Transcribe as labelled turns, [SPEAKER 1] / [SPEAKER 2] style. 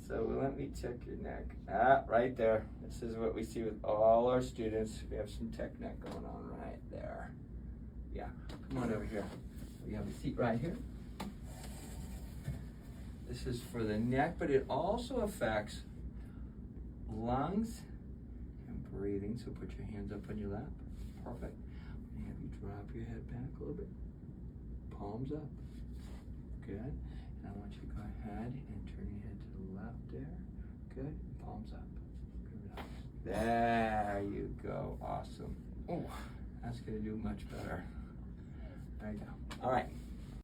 [SPEAKER 1] So let me check your neck. Ah, right there. This is what we see with all our students. We have some tech neck going on right there. Yeah, come on over here. We have a seat right here. This is for the neck, but it also affects lungs and breathing. So put your hands up on your lap. Perfect. And have you drop your head back a little bit. Palms up. Good. And I want you to go ahead and turn your head to the left there. Good. Palms up. Good. There you go. Awesome. Oh, that's going to do much better. There you go. All right.